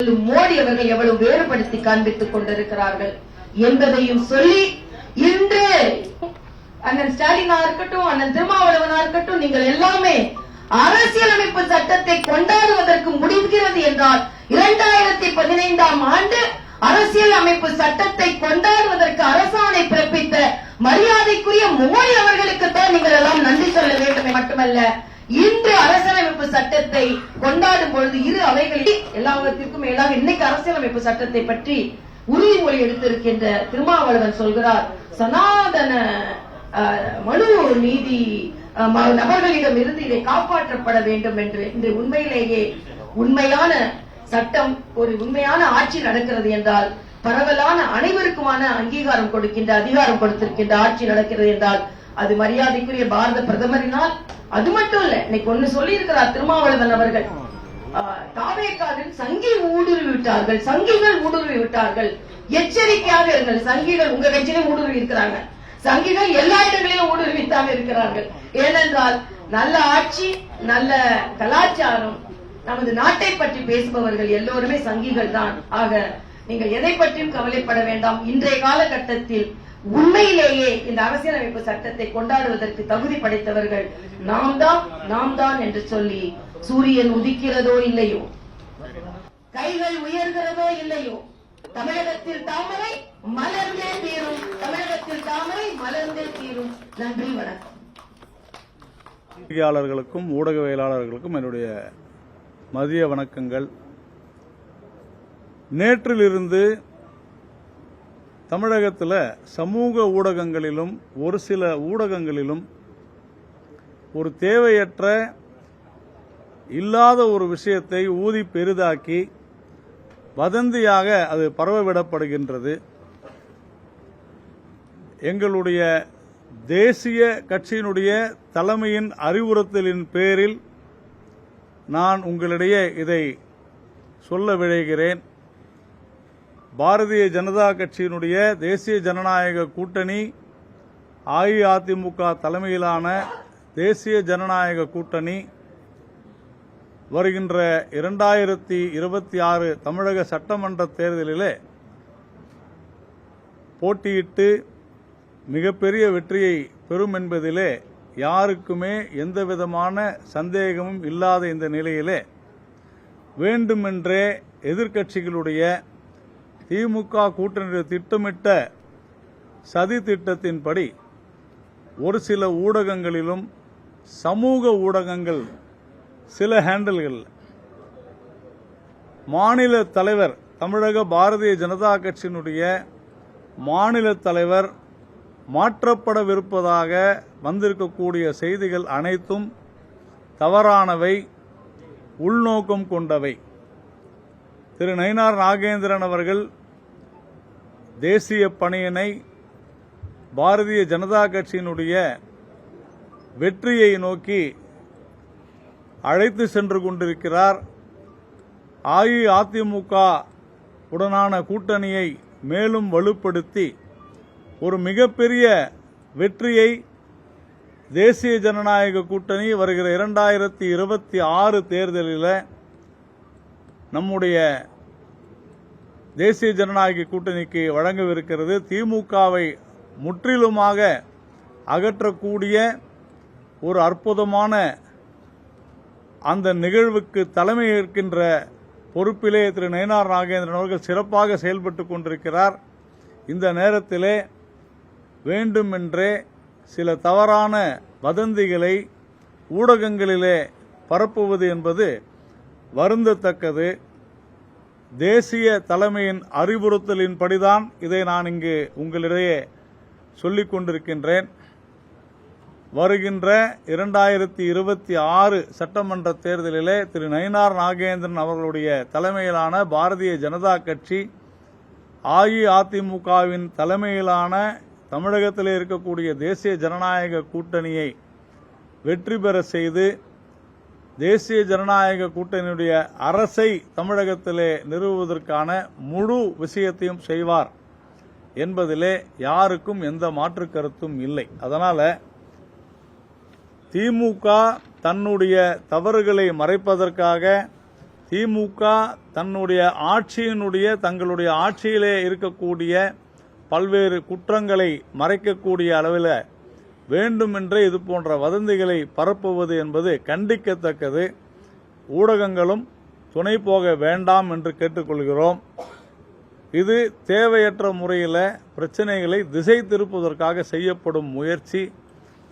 அவர்களிலும் மோடி அவர்கள் எவ்வளவு வேறுபடுத்தி காண்பித்துக் கொண்டிருக்கிறார்கள் என்பதையும் சொல்லி, இன்று அண்ணன் ஸ்டாலினா இருக்கட்டும், அண்ணன் திருமாவளவனா இருக்கட்டும், நீங்கள் எல்லாமே அரசியலமைப்பு சட்டத்தை கொண்டாடுவதற்கு முடிகிறது என்றால் 2015ஆம் ஆண்டு அரசியல் அமைப்பு சட்டத்தை கொண்டாடுவதற்கு அரசாணை பிறப்பித்த மரியாதைக்குரிய மோடி அவர்களுக்கு தான் நீங்கள் எல்லாம் நன்றி சொல்ல வேண்டும். மட்டுமல்ல, இன்று அரசியலமைப்பு சட்டத்தை கொண்டாடும் பொழுது இரு அவைகளில் எல்லாவற்றிற்கும் மேலாக இன்னைக்கு அரசியலமைப்பு சட்டத்தை பற்றி உறுதிமொழி எடுத்திருக்கின்ற திருமாவளவன் சொல்கிறார், சனாதன மனு நீதி நபர்களிடம் இருந்து இதை காப்பாற்றப்பட வேண்டும் என்று. இன்று உண்மையிலேயே உண்மையான சட்டம், ஒரு உண்மையான ஆட்சி நடக்கிறது என்றால், பரவலான அனைவருக்குமான அங்கீகாரம் கொடுக்கின்ற அதிகாரம் கொடுத்திருக்கின்ற ஆட்சி நடக்கிறது என்றால் அது மரியாதைக்குரிய பாரத பிரதமரினால். அது மட்டும் இல்ல, இன்னைக்கு ஒன்னு சொல்லி இருக்கிறார் திருமாவளவன் அவர்கள், தாவேக்காவில் சங்கி ஊடுருவி விட்டார்கள், சங்கிகள் ஊடுருவி விட்டார்கள், எச்சரிக்கையாக இருங்கள். சங்கிகள் உங்க கட்சியிலும் ஊடுருவி இருக்கிறாங்க, சங்கிகள் எல்லா இடங்களிலும் ஊடுருவித்தான் இருக்கிறார்கள். ஏனென்றால் நல்ல ஆட்சி, நல்ல கலாச்சாரம், நமது நாட்டை பற்றி பேசுபவர்கள் எல்லோருமே சங்கிகள் தான். ஆக நீங்கள் எதை பற்றியும் கவலைப்பட வேண்டாம். இன்றைய காலகட்டத்தில் உண்மையிலேயே இந்த அரசியலமைப்பு சட்டத்தை கொண்டாடுவதற்கு தகுதி படைத்தவர்கள் நாம் தான் என்று சொல்லி, சூரியன் உதிக்கிறதோ இல்லையோ, கைகள் உயர்கிறதோ இல்லையோ, தமிழகத்தில் தாமரை மலர்ந்தே தீரும், தமிழகத்தில் தாமரை மலர்ந்தே தீரும். நன்றி, வணக்கம். பத்திரிகையாளர்களுக்கும் ஊடகவியலாளர்களுக்கும் என்னுடைய மதிய வணக்கங்கள். நேற்றிலிருந்து தமிழகத்தில் சமூக ஊடகங்களிலும் ஒரு சில ஊடகங்களிலும் ஒரு தேவையற்ற இல்லாத ஒரு விஷயத்தை ஊதி பெரிதாக்கி வதந்தியாக அது பரவவிடப்படுகின்றது. எங்களுடைய தேசிய கட்சியினுடைய தலைமையின் அறிவுறுத்தலின் பேரில் நான் உங்களிடையே இதை சொல்ல விழைகிறேன். பாரதிய ஜனதா கட்சியினுடைய தேசிய ஜனநாயக கூட்டணி, அஇஅதிமுக தலைமையிலான தேசிய ஜனநாயக கூட்டணி வருகின்ற 2026 தமிழக சட்டமன்ற தேர்தலிலே போட்டியிட்டு மிகப்பெரிய வெற்றியை பெறும் என்பதிலே யாருக்குமே எந்தவிதமான சந்தேகமும் இல்லாத இந்த நிலையிலே வேண்டுமென்றே எதிர்க்கட்சிகளுடைய திமுக கூட்டணி திட்டமிட்ட சதி திட்டத்தின்படி ஒரு சில ஊடகங்களிலும் சமூக ஊடகங்கள் சில ஹேண்டில்கள் மாநில தலைவர், தமிழக பாரதிய ஜனதா கட்சியினுடைய மாநில தலைவர் மாற்றப்படவிருப்பதாக வந்திருக்கக்கூடிய செய்திகள் அனைத்தும் தவறானவை, உள்நோக்கம் கொண்டவை. திரு நயினார் நாகேந்திரன் அவர்கள் தேசிய பணியினை பாரதிய ஜனதா கட்சியினுடைய வெற்றியை நோக்கி அழைத்து சென்று கொண்டிருக்கிறார். அஇஅதிமுக உடனான கூட்டணியை மேலும் வலுப்படுத்தி ஒரு மிகப்பெரிய வெற்றியை தேசிய ஜனநாயக கூட்டணி வருகிற 2026 தேர்தலில் நம்முடைய தேசிய ஜனநாயக கூட்டணிக்கு வழங்கவிருக்கிறது. திமுகவை முற்றிலுமாக அகற்றக்கூடிய ஒரு அற்புதமான அந்த நிகழ்வுக்கு தலைமை ஏற்கின்ற பொறுப்பிலே திரு நயினார் நாகேந்திரன் அவர்கள் சிறப்பாக செயல்பட்டுக் கொண்டிருக்கிறார். இந்த நேரத்திலே வேண்டுமென்றே சில தவறான வதந்திகளை ஊடகங்களிலே பரப்புவது என்பது வருந்தத்தக்கது. தேசிய தலைமையின் அறிவுறுத்தலின்படிதான் இதை நான் இங்கு உங்களிடையே சொல்லிக் கொண்டிருக்கின்றேன். வருகின்ற 2026 சட்டமன்ற தேர்தலிலே திரு நயினார் நாகேந்திரன் அவர்களுடைய தலைமையிலான பாரதிய ஜனதா கட்சி அஇஅதிமுகவின் தலைமையிலான தமிழகத்தில் இருக்கக்கூடிய தேசிய ஜனநாயக கூட்டணியை வெற்றி பெற செய்து தேசிய ஜனநாயக கூட்டணியுடைய அரசை தமிழகத்திலே நிறுவுவதற்கான முழு விஷயத்தையும் செய்வார் என்பதிலே யாருக்கும் எந்த மாற்று கருத்தும் இல்லை. அதனால திமுக தன்னுடைய தவறுகளை மறைப்பதற்காக திமுக தங்களுடைய ஆட்சியிலே இருக்கக்கூடிய பல்வேறு குற்றங்களை மறைக்கக்கூடிய அளவில் வேண்டுமென்றே இது போன்ற வதந்திகளை பரப்புவது என்பது கண்டிக்கத்தக்கது. ஊடகங்களும் துணை போக வேண்டாம் என்று கேட்டுக்கொள்கிறோம். இது தேவையற்ற முறையில் பிரச்சனைகளை திசை திருப்புவதற்காக செய்யப்படும் முயற்சி.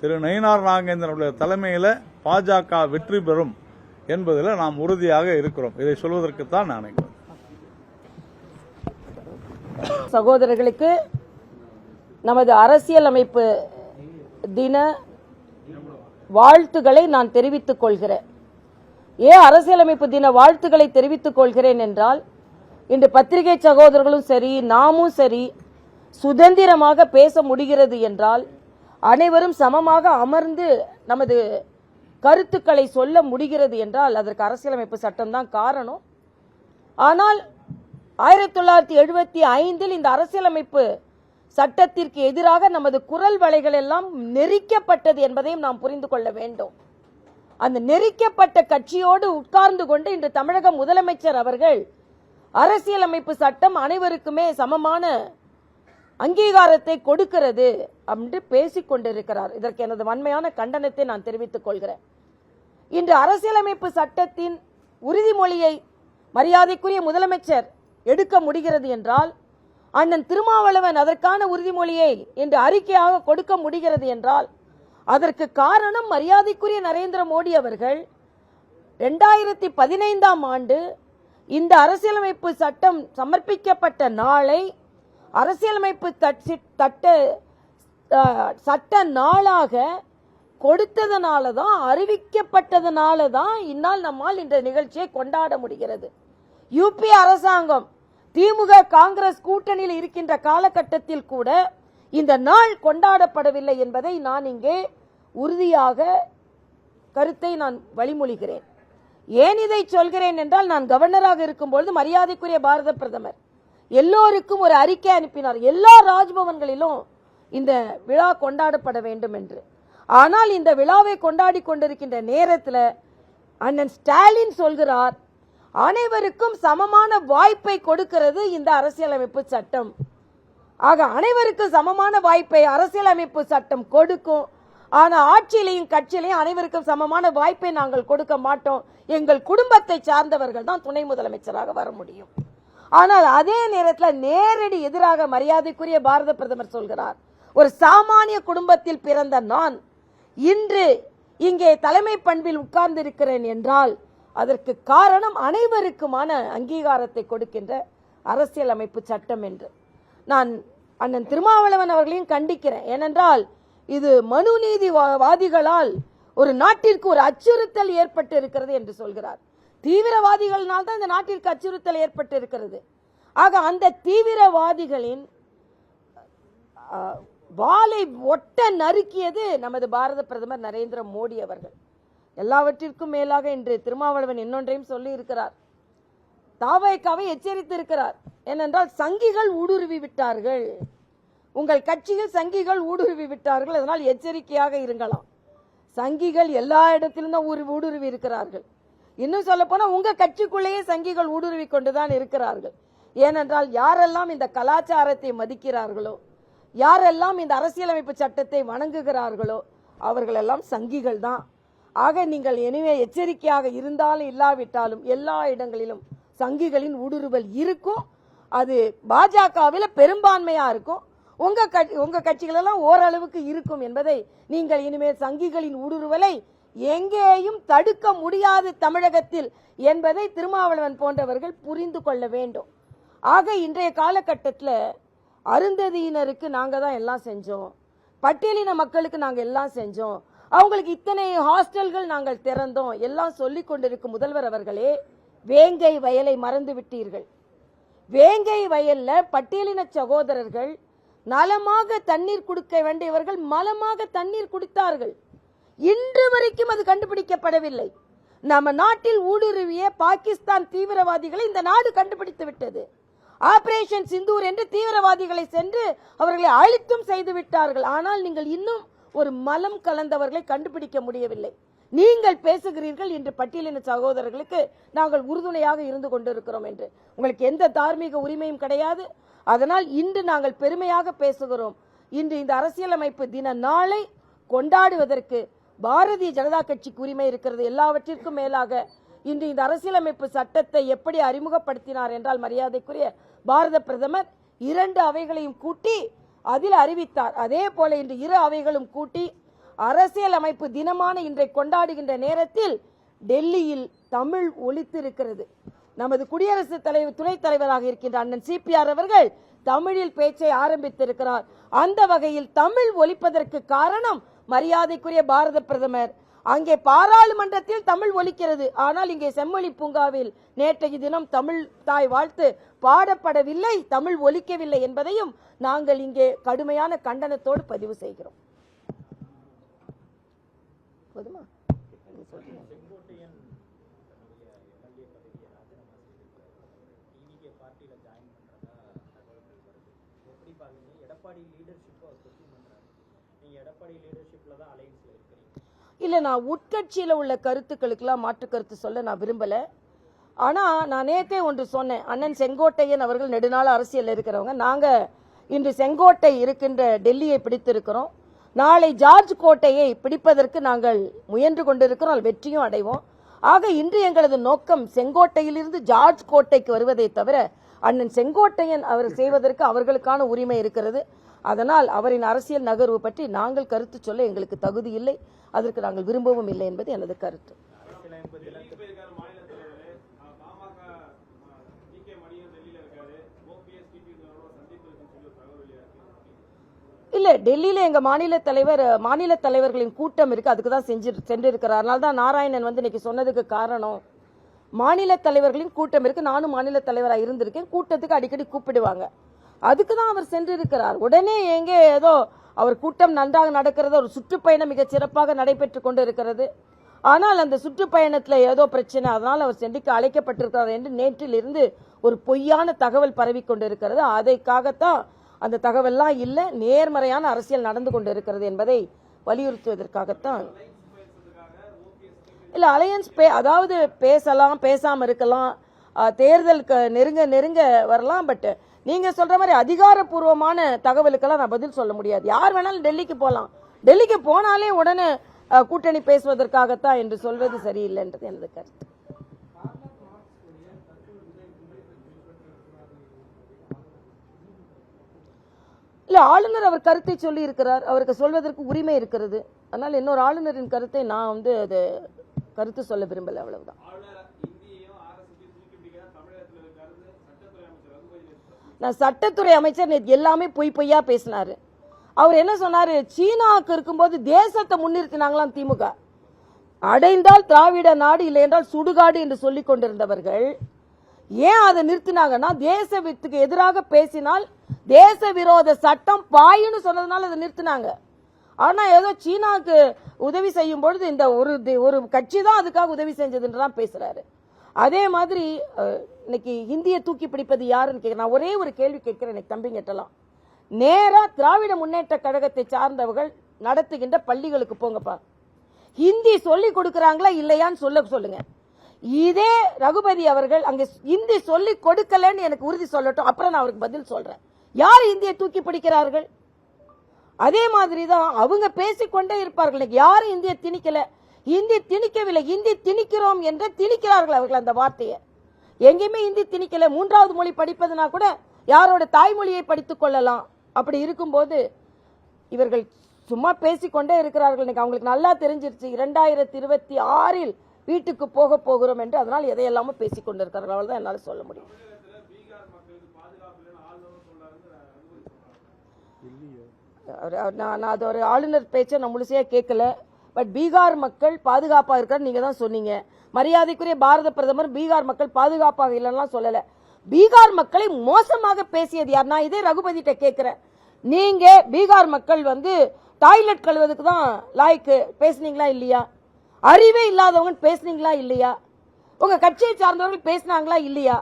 திரு நயினார் நாகேந்திரனுடைய தலைமையில் பாஜக வெற்றி பெறும் என்பதில் நாம் உறுதியாக இருக்கிறோம். இதை சொல்வதற்குத்தான் நான் நினைக்கிறேன். சகோதரர்களுக்கு நமது அரசியலமைப்பு தின வாழ்த்துக்களை நான் தெரிவித்துக் கொள்கிறேன். ஏன் அரசியலமைப்பு தின வாழ்த்துக்களை தெரிவித்துக் கொள்கிறேன் என்றால், இன்று பத்திரிகை சகோதரர்களும் சரி, நாமும் சரி, சுதந்திரமாக பேச முடிகிறது என்றால், அனைவரும் சமமாக அமர்ந்து நமது கருத்துக்களை சொல்ல முடிகிறது என்றால் அதற்கு அரசியலமைப்பு சட்டம் தான் காரணம். ஆனால் 1975 இந்த அரசியலமைப்பு சட்டத்திற்கு எதிராக நமது குரல் வலைகள் எல்லாம் நெரிக்கப்பட்டது என்பதையும் நாம் புரிந்து கொள்ள வேண்டும். அந்த நெரிக்கப்பட்ட கட்சியோடு உட்கார்ந்து கொண்டு இன்று தமிழக முதலமைச்சர் அவர்கள் அரசியலமைப்பு சட்டம் அனைவருக்குமே சமமான அங்கீகாரத்தை கொடுக்கிறது என்று பேசிக் கொண்டிருக்கிறார். இதற்கு எனது வன்மையான கண்டனத்தை நான் தெரிவித்துக் கொள்கிறேன். இன்று அரசியலமைப்பு சட்டத்தின் உறுதிமொழியை மரியாதைக்குரிய முதலமைச்சர் எடுக்க முடிகிறது என்றால், அண்ணன் திருமாவளவன் அதற்கான உறுதிமொழியை இன்று அறிக்கையாக கொடுக்க முடிகிறது என்றால், அதற்கு காரணம் மரியாதைக்குரிய நரேந்திர மோடி அவர்கள் 2015ஆம் ஆண்டு இந்த அரசியலமைப்பு சட்டம் சமர்ப்பிக்கப்பட்ட நாளை அரசியலமைப்பு சட்ட நாளாக கொடுத்ததனால தான், அறிவிக்கப்பட்டதனால தான் இந்நாள் நம்மால் இந்த நிகழ்ச்சியை கொண்டாட முடிகிறது. யூபி அரசாங்கம் திமுக காங்கிரஸ் கூட்டணியில் இருக்கின்ற காலகட்டத்தில் கூட இந்த நாள் கொண்டாடப்படவில்லை என்பதை நான் இங்கே உறுதியாக கருத்தை நான் வழிமொழிகிறேன். ஏன் இதை சொல்கிறேன் என்றால், நான் கவர்னராக இருக்கும்பொழுது மரியாதைக்குரிய பாரத பிரதமர் எல்லோருக்கும் ஒரு அறிக்கை அனுப்பினார், எல்லா ராஜ்பவன்களிலும் இந்த விழா கொண்டாடப்பட வேண்டும் என்று. ஆனால் இந்த விழாவை கொண்டாடி கொண்டிருக்கின்ற நேரத்தில் அண்ணன் ஸ்டாலின் சொல்கிறார், அனைவருக்கும் சமமான வாய்ப்பை கொடுக்கிறது இந்த அரசியலமைப்பு சட்டம். ஆக அனைவருக்கும் சமமான வாய்ப்பை அரசியலமைப்பு சட்டம் கொடுக்கும். ஆனா ஆட்சியிலையும் கட்சியிலையும் அனைவருக்கும் சமமான வாய்ப்பை நாங்கள் கொடுக்க மாட்டோம், எங்கள் குடும்பத்தை சார்ந்தவர்கள் தான் துணை முதலமைச்சராக வர முடியும். ஆனால் அதே நேரத்தில் நேரடி எதிராக மரியாதைக்குரிய பாரத பிரதமர் சொல்கிறார், ஒரு சாமானிய குடும்பத்தில் பிறந்த நான் இன்று இங்கே தலைமை பண்பில் உட்கார்ந்து இருக்கிறேன் என்றால் அதற்கு காரணம் அனைவருக்குமான அங்கீகாரத்தை கொடுக்கின்ற அரசியலமைப்பு சட்டம் என்று. நான் அண்ணன் திருமாவளவன் அவர்களையும் கண்டிக்கிறேன். ஏனென்றால் இது மனு நீதிவாதிகளால் ஒரு நாட்டிற்கு ஒரு அச்சுறுத்தல் ஏற்பட்டு இருக்கிறது என்று சொல்கிறார். தீவிரவாதிகளால் தான் இந்த நாட்டிற்கு அச்சுறுத்தல் ஏற்பட்டு இருக்கிறது. ஆக அந்த தீவிரவாதிகளின் வாளை ஒட்ட நறுக்கியது நமது பாரத பிரதமர் நரேந்திர மோடி அவர்கள். எல்லாவற்றிற்கும் மேலாக இன்று திருமாவளவன் இன்னொன்றையும் சொல்லி இருக்கிறார், தாவேகாவை எச்சரித்து இருக்கிறார். ஏனென்றால் சங்கிகள் ஊடுருவி விட்டார்கள், உங்கள் கட்சியில் சங்கிகள் ஊடுருவி விட்டார்கள், அதனால் எச்சரிக்கையாக இருங்களாம். சங்கிகள் எல்லா இடத்திலும் தான் ஊடுருவி இருக்கிறார்கள். இன்னும் சொல்ல போனா உங்க கட்சிக்குள்ளேயே சங்கிகள் ஊடுருவி கொண்டுதான் இருக்கிறார்கள். ஏனென்றால் யாரெல்லாம் இந்த கலாச்சாரத்தை மதிக்கிறார்களோ, யாரெல்லாம் இந்த அரசியலமைப்பு சட்டத்தை வணங்குகிறார்களோ அவர்கள் எல்லாம் சங்கிகள் தான். ஆக நீங்கள் எனவே எச்சரிக்கையாக இருந்தாலும் இல்லாவிட்டாலும் எல்லா இடங்களிலும் சங்கிகளின் ஊடுருவல் இருக்கும். அது பாஜகவில் பெரும்பான்மையா இருக்கும், உங்க கட்சிகளெல்லாம் ஓரளவுக்கு இருக்கும் என்பதை நீங்கள் இனிமேல் சங்கிகளின் ஊடுருவலை எங்கேயும் தடுக்க முடியாது தமிழகத்தில் என்பதை திருமாவளவன் போன்றவர்கள் புரிந்து கொள்ள வேண்டும். ஆக இன்றைய காலகட்டத்தில் அருந்ததியினருக்கு நாங்க தான் எல்லாம் செஞ்சோம், பட்டியலின மக்களுக்கு நாங்க எல்லாம் செஞ்சோம், அவங்களுக்கு இத்தனை ஹாஸ்டல்கள் நாங்கள் திறந்தோம் எல்லாம் சொல்லிக் கொண்டிருக்கும் முதல்வர் அவர்களே, வேங்கை வயலை மறந்து விட்டீர்கள். வேங்கை வயல்ல பட்டியலின சகோதரர்கள் நலமாக தண்ணீர் குடிக்க வேண்டியவர்கள் மலமாக தண்ணீர் குடித்தார்கள். இன்று வரைக்கும் அது கண்டுபிடிக்கப்படவில்லை. நம்ம நாட்டில் ஊடுருவிய பாகிஸ்தான் தீவிரவாதிகளை இந்த நாடு கண்டுபிடித்து விட்டது. ஆபரேஷன் சிந்தூர் என்று தீவிரவாதிகளை சென்று அவர்களை அழித்தும் செய்து விட்டார்கள். ஆனால் நீங்கள் இன்னும் ஒரு மலம் கலந்தவர்களை கண்டுபிடிக்க முடியவில்லை. நீங்கள் பேசுகிறீர்கள் இன்று பட்டியலின சகோதரர்களுக்கு நாங்கள் உறுதுணையாக இருந்து கொண்டிருக்கிறோம் என்று. உங்களுக்கு எந்த தார்மீக உரிமையும் கிடையாது. அதனால் இன்று நாங்கள் பெருமையாக பேசுகிறோம். இன்று இந்த அரசியலமைப்பு தின நாளை கொண்டாடுவதற்கு பாரதிய ஜனதா கட்சிக்கு உரிமை இருக்கிறது. எல்லாவற்றிற்கும் மேலாக இன்று இந்த அரசியலமைப்பு சட்டத்தை எப்படி அறிமுகப்படுத்தினார் என்றால், மரியாதைக்குரிய பாரத பிரதமர் 2 அவைகளையும் கூட்டி அதில் அறிவித்தார். அதே போல இன்று 2 அவைகளும் கூட்டி அரசியலமைப்பு தினமான இன்றை கொண்டாடுகின்ற நேரத்தில் டெல்லியில் தமிழ் ஒலித்திருக்கிறது. நமது குடியரசுத் தலைவர் துணைத் தலைவராக இருக்கின்ற அண்ணன் CPR அவர்கள் தமிழில் பேச்சை ஆரம்பித்திருக்கிறார். அந்த வகையில் தமிழ் ஒலிப்பதற்கு காரணம் மரியாதைக்குரிய பாரத பிரதமர். அங்கே பாராளுமன்றத்தில் தமிழ் ஒலிக்கிறது, ஆனால் இங்கே செம்மொழி பூங்காவில் நேற்றைய தினம் தமிழ் தாய் வாழ்த்து பாடப்படவில்லை, தமிழ் ஒலிக்கவில்லை என்பதையும் நாங்கள் இங்கே கடுமையான கண்டனத்தோடு பதிவு செய்கிறோம். போதுமா? இல்ல, நான் உட்கட்சியில உள்ள கருத்துக்களுக்கெல்லாம் மாற்று கருத்து சொல்ல நான் விரும்பல. ஆனா நான் நேத்தே ஒன்று சொன்னேன். அண்ணன் செங்கோட்டையன் அவர்கள் நெடுநாள் அரசியல் இருக்கிறவங்க. நாங்க இன்று செங்கோட்டை இருக்கின்ற டெல்லியை பிடித்திருக்கிறோம். நாளை ஜார்ஜ் கோட்டையை பிடிப்பதற்கு நாங்கள் முயன்று கொண்டிருக்கிறோம், வெற்றியும் அடைவோம். ஆக இன்று எங்களது நோக்கம் செங்கோட்டையிலிருந்து ஜார்ஜ் கோட்டைக்கு வருவதை தவிர அண்ணன் செங்கோட்டையன் அவர் செய்வதற்கு அவர்களுக்கான உரிமை இருக்கிறது. அதனால் அவரின் அரசியல் நகர்வு பற்றி நாங்கள் கருத்து சொல்ல எங்களுக்கு தகுதி இல்லை, அதற்கு நாங்கள் விரும்பவும் இல்லை என்பது எனது கருத்து. இல்ல, டெல்லியில எங்க மாநில தலைவர்களின் கூட்டம் இருக்கு, அதுக்கு தான் சென்றிருக்கிறார். அதனால தான் நாராயணன் வந்து இன்னைக்கு சொன்னதுக்கு காரணம், மாநில தலைவர்களின் கூட்டம் இருக்கு, நானும் மாநில தலைவராக இருந்திருக்கேன், கூட்டத்துக்கு அடிக்கடி கூப்பிடுவாங்க, அதுக்கு தான் அவர் சென்றிருக்கிறார். உடனே எங்கே ஏதோ அவர் கூட்டம் நன்றாக நடக்கிறது, ஒரு சுற்றுப்பயணம் மிக சிறப்பாக நடைபெற்று கொண்டு இருக்கிறது, ஆனால் அந்த சுற்றுப்பயணத்தில் ஏதோ பிரச்சனை, அதனால் அவர் சென்னைக்கு அழைக்கப்பட்டிருக்கிறார் என்று நேற்றிலிருந்து ஒரு பொய்யான தகவல் பரவி கொண்டிருக்கிறது. அதைக்காகத்தான் அந்த தகவல்லாம் இல்லை, நேர்மறையான அரசியல் நடந்து கொண்டு இருக்கிறது என்பதை வலியுறுத்துவதற்காகத்தான். இல்ல, அலையன்ஸ் அதாவது பேசலாம், பேசாம இருக்கலாம், தேர்தல் நெருங்க நெருங்க வரலாம். பட் நீங்க சொல்ற மாதிரி அதிகாரப்பூர்வமான தகவலுக்கெல்லாம் நான் பதில் சொல்ல முடியாது. யார் வேணாலும் டெல்லிக்கு போகலாம், டெல்லிக்கு போனாலே உடனே கூட்டணி பேசுவதற்காகத்தான் என்று சொல்வது சரியில்லைன்றது எனது கருத்து. இல்ல, ஆளுநர் அவர் கருத்தை சொல்லி இருக்கிறார், அவருக்கு சொல்வதற்கு உரிமை இருக்கிறது. அதனால இன்னொரு ஆளுநரின் கருத்தை நான் வந்து அது கருத்து சொல்ல விரும்பல, அவ்வளவுதான். நான் சட்டத்துறை அமைச்சர் எல்லாமே பொய்யா பேசினாரு. அவர் என்ன சொன்னாரு, சீனாவுக்கு இருக்கும்போது தேசத்தை முன்னிறுத்தினாங்களாம் திமுக, அடைந்தால் திராவிட நாடு, இல்லை என்றால் சுடுகாடு என்று சொல்லிக் கொண்டிருந்தவர்கள் ஏன் அதை நிறுத்தினாங்கன்னா, தேசத்துக்கு எதிராக பேசினால் தேச விரோத சட்டம் பாயுன்னு சொன்னதுனால அதை நிறுத்தினாங்க. ஆனா ஏதோ சீனாவுக்கு உதவி செய்யும் பொழுது இந்த ஒரு கட்சி தான் அதுக்காக உதவி செஞ்சதுன்றதான் பேசுறாரு. அதே மாதிரி இன்னைக்கு ஹிந்தியை தூக்கி பிடிப்பது யாருன்னு கேட்க, நான் ஒரே ஒரு கேள்வி கேட்கிறேன் எனக்கு தம்பிங்கிட்டலாம். நேரா திராவிட முன்னேற்ற கழகத்தை சார்ந்தவர்கள் நடத்துகின்ற பள்ளிகளுக்கு போங்கப்பா, ஹிந்தி சொல்லி கொடுக்கறாங்களா இல்லையான்னு சொல்லுங்க. இதே ரகுபதி அவர்கள் அங்க ஹிந்தி சொல்லி கொடுக்கலன்னு எனக்கு உறுதி சொல்லட்டும், அப்புறம் நான் அவருக்கு பதில் சொல்றேன். யார் இந்தியை தூக்கி பிடிக்கிறார்கள்? அதே மாதிரிதான் அவங்க பேசிக்கொண்டே இருப்பார்கள். யாரும் இந்தியை திணிக்கல, இந்தி திணிக்கவில்லை, இந்தி திணிக்கிறோம் என்று திணிக்கிறார்கள் அவர்கள் அந்த வார்த்தையை. எங்கேயுமே இந்தி திணிக்கல. 3வது மொழி படிப்பதுனா கூட யாரோட தாய்மொழியை படித்துக் கொள்ளலாம். அப்படி இருக்கும்போது இவர்கள் சும்மா பேசிக்கொண்டே இருக்கிறார்கள். இன்னைக்கு அவங்களுக்கு நல்லா தெரிஞ்சிருச்சு 2026 வீட்டுக்கு போக போகிறோம் என்று, அதனால் எதையெல்லாம பேசிக் கொண்டிருக்கிறார்கள். அவ்வளவுதான் என்னால சொல்ல முடியும். நான் அது ஒரு ஆளுநர் பேச்சை நான் முழுசையா கேட்கல. பட் பீகார் மக்கள் பாதுகாப்பாக இருக்காரு நீங்க தான் சொன்னீங்க. மரியாதைக்குரிய பாரத பிரதமர் பீகார் மக்கள் பாதுகாப்பாக இல்லைன்னா சொல்லல, பீகார் மக்களை மோசமாக பேசியது யார்? நான் இதே ரகுபதிட்ட கேட்கிறேன், நீங்க பீகார் மக்கள் வந்து டாய்லெட் கழுவதுக்கு தான் லாய்க்கு பேசுனீங்களா இல்லையா? அறிவே இல்லாதவங்க பேசுனீங்களா இல்லையா? உங்க கட்சியை சார்ந்தவர்கள் பேசினாங்களா இல்லையா?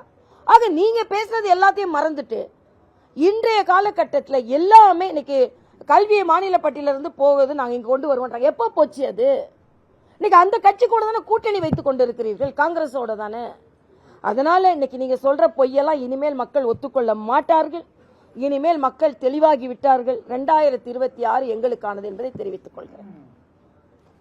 ஆக நீங்க பேசுனது எல்லாத்தையும் மறந்துட்டு இன்றைய காலகட்டத்தில் எல்லாமே இன்னைக்கு கல்வியை மாநில பட்டியலிருந்து போகுது, நாங்க இங்க கொண்டு வருவோம். எப்ப போச்சு அது? இன்னைக்கு அந்த கட்சி கூட தானே கூட்டணி வைத்துக் கொண்டிருக்கிறீர்கள், காங்கிரஸோட தானே. அதனால இன்னைக்கு நீங்க சொல்ற பொய்யெல்லாம் இனிமேல் மக்கள் ஒத்துக்கொள்ள மாட்டார்கள். இனிமேல் மக்கள் தெளிவாகி விட்டார்கள். 2026 எங்களுக்கானது என்பதை தெரிவித்துக் கொள்கிறேன்.